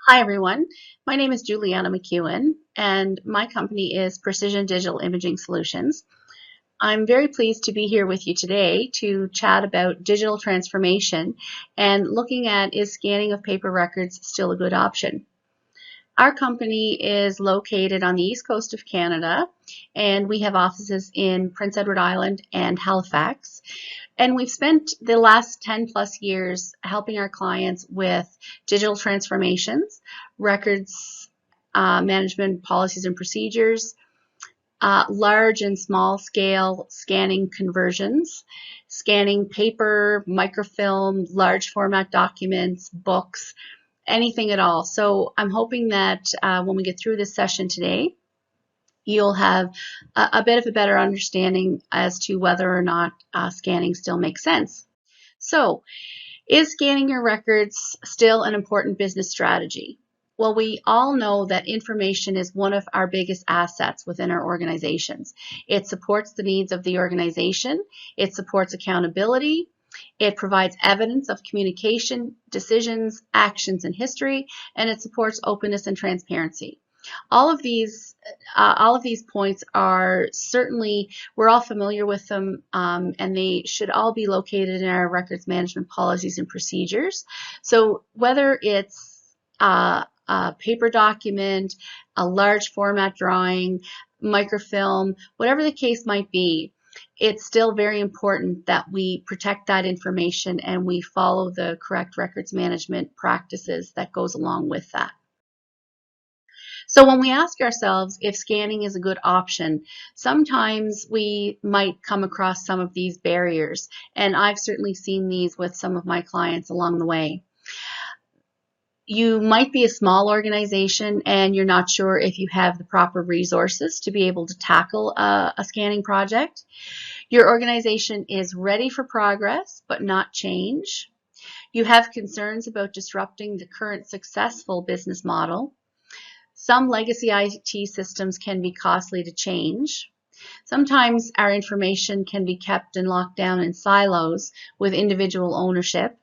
Hi everyone, my name is Juliana MacEwan and my company is Precision Digital Imaging Solutions. I'm very pleased to be here with you today to chat about digital transformation and looking at is scanning of paper records still a good option. Our company is located on the east coast of Canada and we have offices in Prince Edward Island and Halifax. And we've spent the last 10 plus years helping our clients with digital transformations, records management policies and procedures, large and small scale scanning conversions, scanning paper, microfilm, large format documents, books, anything at all. So I'm hoping that when we get through this session today, you'll have a bit of a better understanding as to whether or not scanning still makes sense. So, is scanning your records still an important business strategy? Well, we all know that information is one of our biggest assets within our organizations. It supports the needs of the organization, it supports accountability, it provides evidence of communication, decisions, actions, and history, and it supports openness and transparency. All of these points are certainly, we're all familiar with them, and they should all be located in our records management policies and procedures. So whether it's a paper document, a large format drawing, microfilm, whatever the case might be, it's still very important that we protect that information and we follow the correct records management practices that goes along with that. So when we ask ourselves if scanning is a good option, sometimes we might come across some of these barriers, and I've certainly seen these with some of my clients along the way. You might be a small organization and you're not sure if you have the proper resources to be able to tackle a scanning project. Your organization is ready for progress but not change. You have concerns about disrupting the current successful business model. Some legacy IT systems can be costly to change. Sometimes our information can be kept and locked down in silos with individual ownership.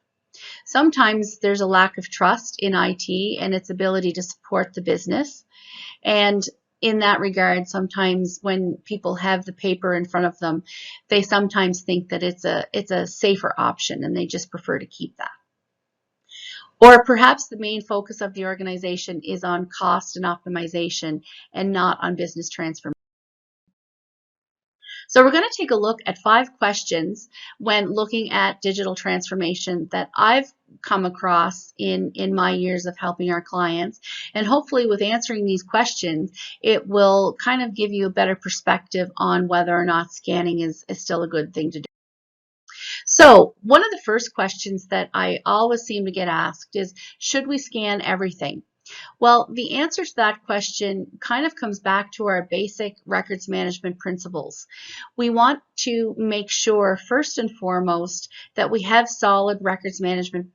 Sometimes there's a lack of trust in IT and its ability to support the business. And in that regard, sometimes when people have the paper in front of them, they sometimes think that it's a safer option and they just prefer to keep that. Or perhaps the main focus of the organization is on cost and optimization and not on business transformation. So we're going to take a look at 5 questions when looking at digital transformation that I've come across in my years of helping our clients. And hopefully with answering these questions, it will kind of give you a better perspective on whether or not scanning is still a good thing to do. So one of the first questions that I always seem to get asked is, should we scan everything? Well, the answer to that question kind of comes back to our basic records management principles. We want to make sure, first and foremost, that we have solid records management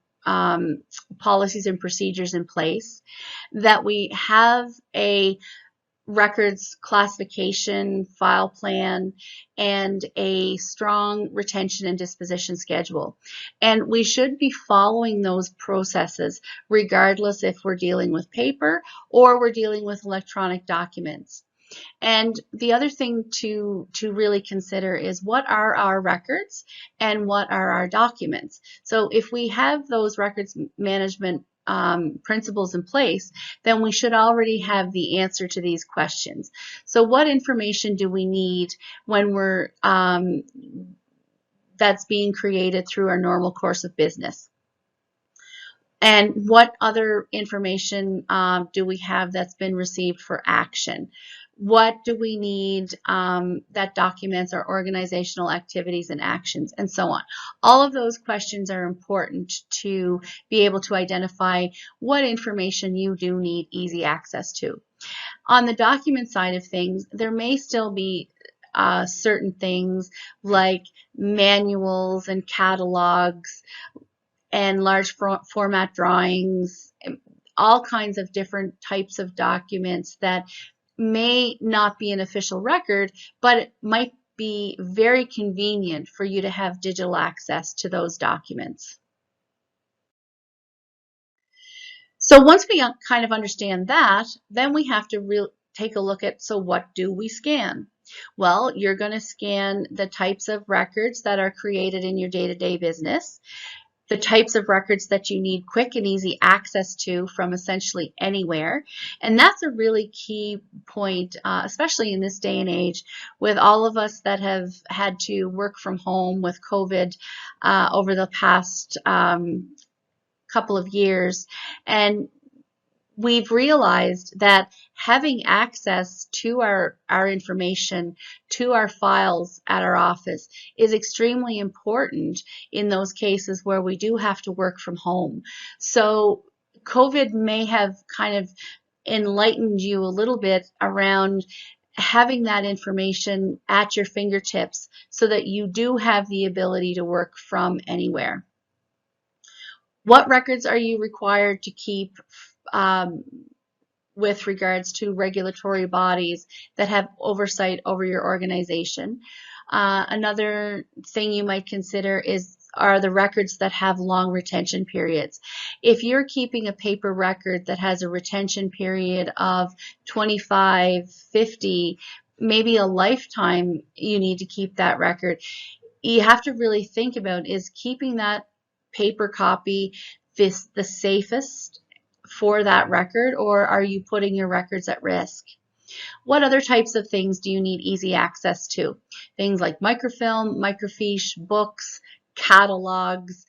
policies and procedures in place, that we have a records classification, file plan, and a strong retention and disposition schedule. And we should be following those processes regardless if we're dealing with paper or we're dealing with electronic documents. And the other thing to really consider is, what are our records and what are our documents? So if we have those records management principles in place, then we should already have the answer to these questions. So what information do we need when we're that's being created through our normal course of business? And what other information do we have that's been received for action? What do we need that documents our organizational activities and actions, and so on? All of those questions are important to be able to identify what information you do need easy access to. On the document side of things, there may still be certain things like manuals and catalogs and large format drawings, all kinds of different types of documents that may not be an official record, but it might be very convenient for you to have digital access to those documents. So once we kind of understand that, then we have to take a look at, so what do we scan? Well, you're going to scan the types of records that are created in your day-to-day business, the types of records that you need quick and easy access to from essentially anywhere. And that's a really key point, especially in this day and age, with all of us that have had to work from home with COVID over the past couple of years. And we've realized that having access to our information, to our files at our office, is extremely important in those cases where we do have to work from home. So COVID may have kind of enlightened you a little bit around having that information at your fingertips so that you do have the ability to work from anywhere. What records are you required to keep um, with regards to regulatory bodies that have oversight over your organization? Another thing you might consider are the records that have long retention periods. If you're keeping a paper record that has a retention period of 25, 50, maybe a lifetime, you need to keep that record. You have to really think about, is keeping that paper copy the safest for that record, or are you putting your records at risk? What other types of things do you need easy access to? Things like microfilm, microfiche, books, catalogs,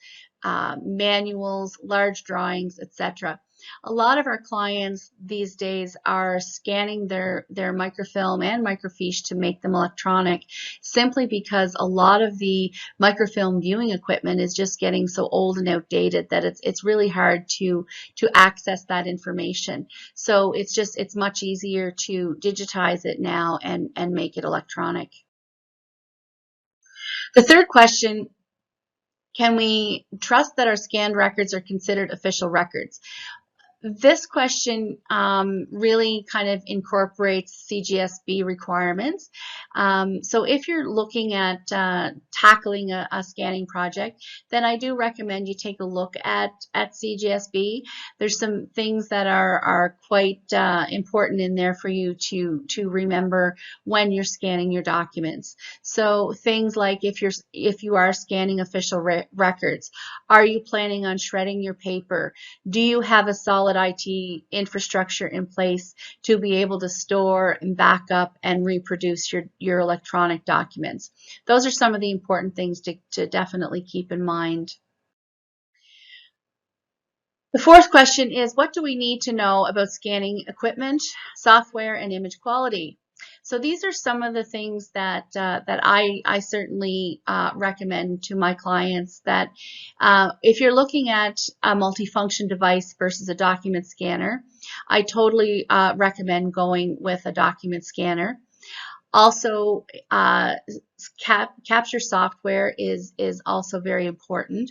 manuals, large drawings, etc. A lot of our clients these days are scanning their microfilm and microfiche to make them electronic, simply because a lot of the microfilm viewing equipment is just getting so old and outdated that it's really hard to access that information. So it's much easier to digitize it now and make it electronic. The third question: can we trust that our scanned records are considered official records? This question really kind of incorporates CGSB requirements. So if you're looking at tackling a scanning project, then I do recommend you take a look at CGSB. There's some things that are quite important in there for you to remember when you're scanning your documents. So things like, if you are scanning official records, are you planning on shredding your paper? Do you have a solid IT infrastructure in place to be able to store and back up and reproduce your electronic documents? Those are some of the important things to definitely keep in mind. The fourth question is, what do we need to know about scanning equipment, software, and image quality? So these are some of the things that I certainly recommend to my clients, that if you're looking at a multifunction device versus a document scanner, I totally recommend going with a document scanner. Also, capture software is also very important.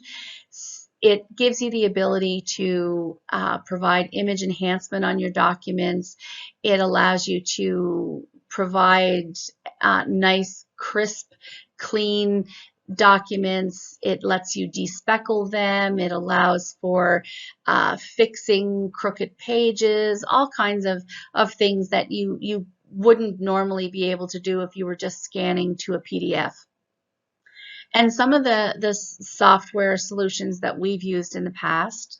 It gives you the ability to provide image enhancement on your documents. It allows you to provide nice, crisp, clean documents. It lets you despeckle them. It allows for fixing crooked pages, all kinds of things that you wouldn't normally be able to do if you were just scanning to a PDF. And some of the software solutions that we've used in the past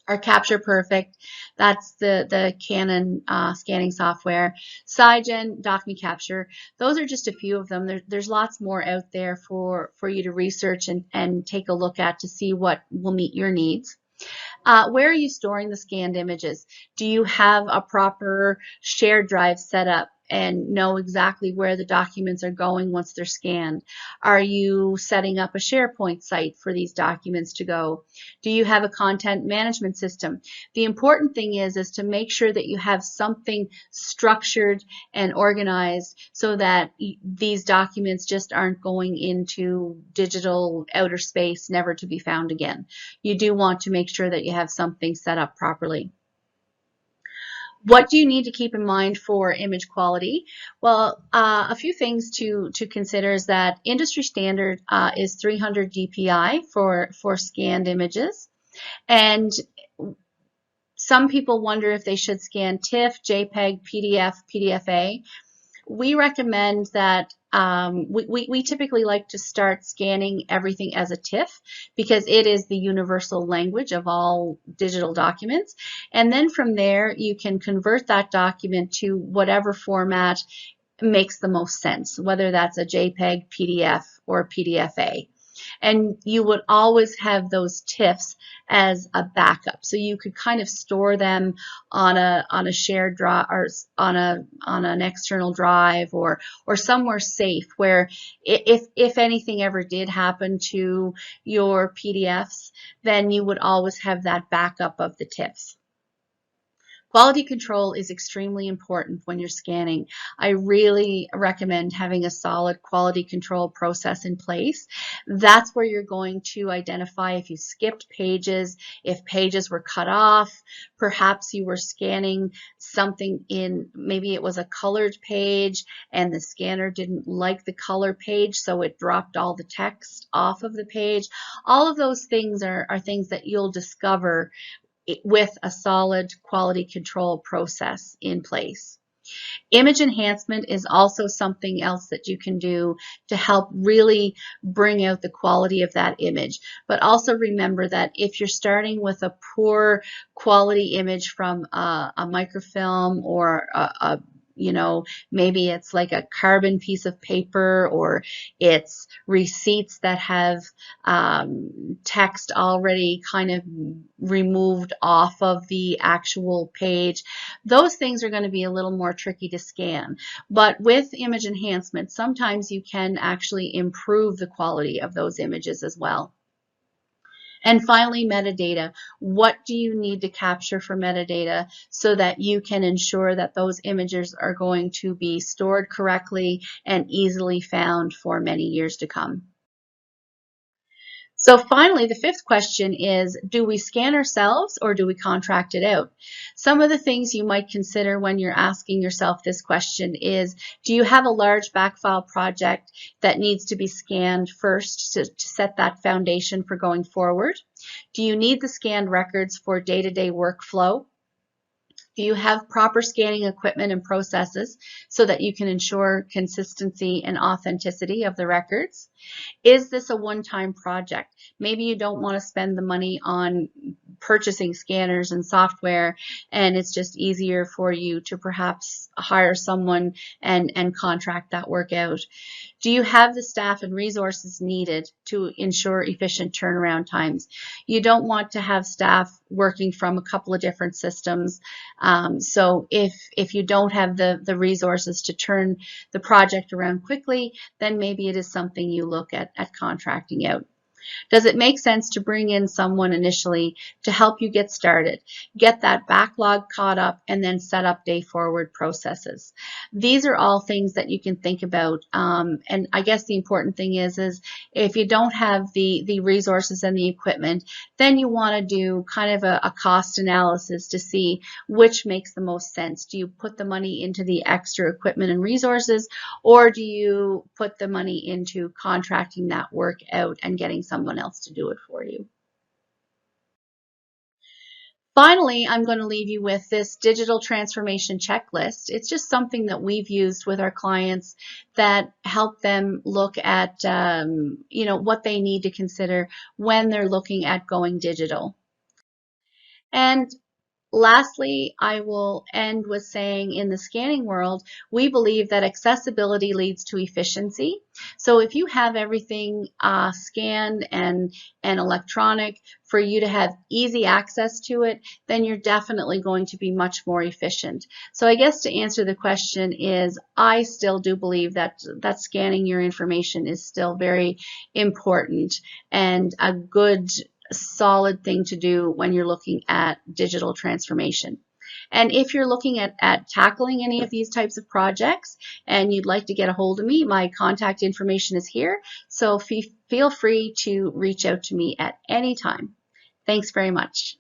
are Capture Perfect. That's the Canon scanning software. Cygen, Document Capture. Those are just a few of them. There's lots more out there for you to research and take a look at to see what will meet your needs. Where are you storing the scanned images? Do you have a proper shared drive set up and know exactly where the documents are going once they're scanned? Are you setting up a SharePoint site for these documents to go? Do you have a content management system? The important thing is to make sure that you have something structured and organized so that these documents just aren't going into digital outer space, never to be found again. You do want to make sure that you have something set up properly. What do you need to keep in mind for image quality? Well, a few things to consider is that industry standard is 300 dpi for scanned images, and Some people wonder if they should scan TIFF, JPEG, PDF, PDFA. We recommend that we typically like to start scanning everything as a TIFF because it is the universal language of all digital documents. And then from there, you can convert that document to whatever format makes the most sense, whether that's a JPEG, PDF, or PDFA. And you would always have those TIFFs as a backup, so you could kind of store them on a shared drive or on an external drive or somewhere safe where if anything ever did happen to your PDFs, then you would always have that backup of the TIFFs. Quality control is extremely important when you're scanning. I really recommend having a solid quality control process in place. That's where you're going to identify if you skipped pages, if pages were cut off, perhaps you were scanning something in, maybe it was a colored page and the scanner didn't like the color page, so it dropped all the text off of the page. All of those things are things that you'll discover with a solid quality control process in place. Image enhancement is also something else that you can do to help really bring out the quality of that image. But also remember that if you're starting with a poor quality image from a microfilm or maybe it's like a carbon piece of paper, or it's receipts that have text already kind of removed off of the actual page. Those things are going to be a little more tricky to scan. But with image enhancement, sometimes you can actually improve the quality of those images as well. And finally, metadata. What do you need to capture for metadata so that you can ensure that those images are going to be stored correctly and easily found for many years to come? So finally, the fifth question is, do we scan ourselves or do we contract it out? Some of the things you might consider when you're asking yourself this question is, do you have a large backfile project that needs to be scanned first to set that foundation for going forward? Do you need the scanned records for day-to-day workflow? Do you have proper scanning equipment and processes so that you can ensure consistency and authenticity of the records? Is this a one-time project? Maybe you don't want to spend the money on purchasing scanners and software, and it's just easier for you to perhaps hire someone and contract that work out. Do you have the staff and resources needed to ensure efficient turnaround times? You don't want to have staff working from a couple of different systems. So if you don't have the resources to turn the project around quickly, then maybe it is something you look at contracting out. Does it make sense to bring in someone initially to help you get started, get that backlog caught up, and then set up day forward processes? These are all things that you can think about. And I guess the important thing is if you don't have the resources and the equipment, then you want to do kind of a cost analysis to see which makes the most sense. Do you put the money into the extra equipment and resources, or do you put the money into contracting that work out and getting someone else to do it for you? Finally, I'm going to leave you with this digital transformation checklist. It's just something that we've used with our clients that help them look at what they need to consider when they're looking at going digital. And lastly, I will end with saying in the scanning world, we believe that accessibility leads to efficiency. So if you have everything scanned and electronic for you to have easy access to it, then you're definitely going to be much more efficient. So I guess to answer the question is, I still do believe that scanning your information is still very important and a good solid thing to do when you're looking at digital transformation. And if you're looking at tackling any of these types of projects and you'd like to get a hold of me, my contact information is here. So feel free to reach out to me at any time. Thanks very much.